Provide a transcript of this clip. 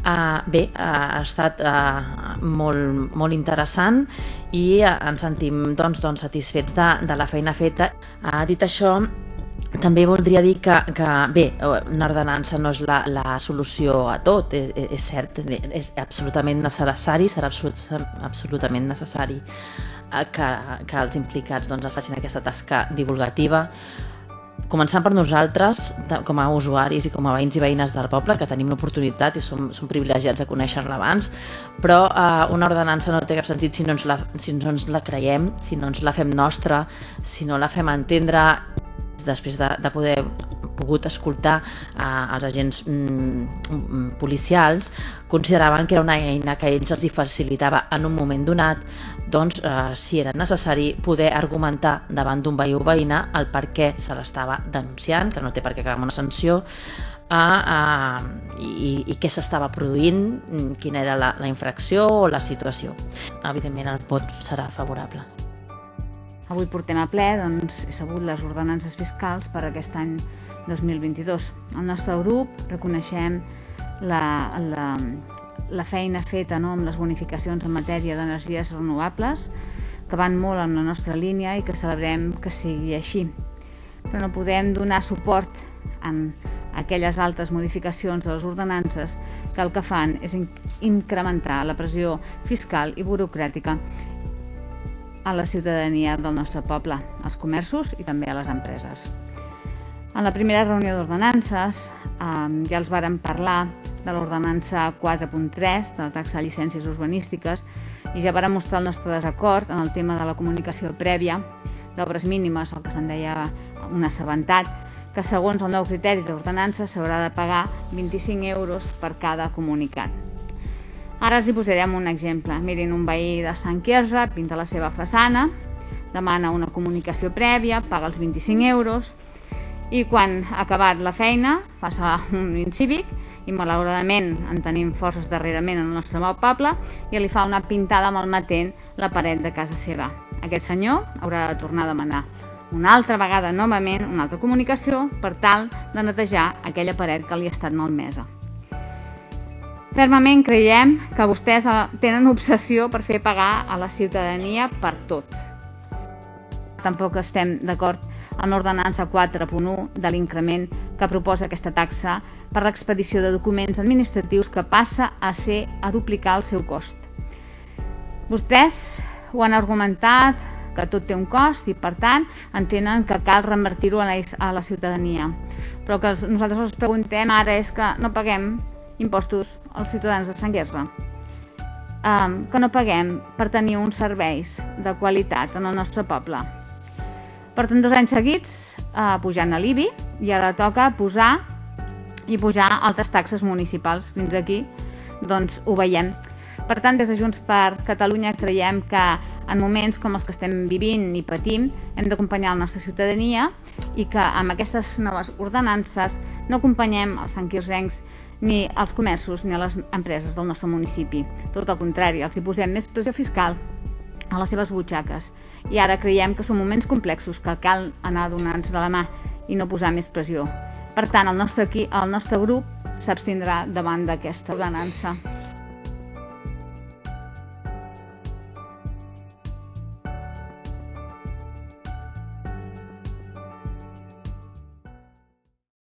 Bé, ha estat molt interessant i ens sentim satisfets de la feina feta. Dit això, també voldria dir que bé, una ordenança no és la solució a tot, és cert, és absolutament necessari, serà absolutament necessari que els implicats facin aquesta tasca divulgativa, començant per nosaltres, com a usuaris i com a veïns i veïnes del poble, que tenim l'oportunitat i som privilegiats de conèixer-la abans, però una ordenança no té cap sentit si no ens la creiem, si no ens la fem nostra, si no la fem entendre. Després de pogut escoltar els agents policials, consideraven que era una eina que ells els facilitava en un moment donat, si era necessari poder argumentar davant d'un veí o veïna el per què se l'estava denunciant, que no té per què acabar amb una sanció, i què s'estava produint, quina era la infracció o la situació. Evidentment el vot serà favorable. Avui portem a ple, he sabut, les ordenances fiscals per aquest any 2022. El nostre grup reconeixem la feina feta amb les bonificacions en matèria d'energies renovables, que van molt en la nostra línia i que celebrem que sigui així. Però no podem donar suport en aquelles altres modificacions de les ordenances que el que fan és incrementar la pressió fiscal i burocràtica a la ciutadania del nostre poble, als comerços i també a les empreses. En la primera reunió d'ordenances ja els vàrem parlar de l'ordenança 4.3 de la taxa de llicències urbanístiques i ja vàrem mostrar el nostre desacord en el tema de la comunicació prèvia d'obres mínimes, el que se'n deia un assabentat, que segons el nou criteri d'ordenança s'haurà de pagar 25 euros per cada comunicat. Ara els hi posarem un exemple. Mirin, un veí de Sant Quirze pinta la seva façana, demana una comunicació prèvia, paga els 25 euros i quan ha acabat la feina passa un incívic i malauradament en tenim forces darrerament en el nostre poble i li fa una pintada malmetent la paret de casa seva. Aquest senyor haurà de tornar a demanar una altra vegada novament una altra comunicació per tal de netejar aquella paret que li ha estat malmesa. Fermament creiem que vostès tenen obsessió per fer pagar a la ciutadania per tot. Tampoc estem d'acord amb l'ordenança 4.1 de l'increment que proposa aquesta taxa per l'expedició de documents administratius que passa a duplicar el seu cost. Vostès ho han argumentat que tot té un cost i per tant entenen que cal revertir-ho a la ciutadania. Però el que nosaltres els preguntem ara és que no paguem impostos als ciutadans de Sant Quirze, que no paguem per tenir uns serveis de qualitat en el nostre poble. Porten 2 anys seguits pujant a l'IBI i ara toca pujar altres taxes municipals. Fins aquí ho veiem. Per tant, des de Junts per Catalunya creiem que en moments com els que estem vivint i patim hem d'acompanyar la nostra ciutadania i que amb aquestes noves ordenances no acompanyem els santquirzencs ni als comerços ni a les empreses del nostre municipi. Tot el contrari, els hi posem més pressió fiscal a les seves butxaques. I ara creiem que són moments complexos que cal anar donant-nos de la mà i no posar més pressió. Per tant, el nostre grup s'abstindrà davant d'aquesta ordenança.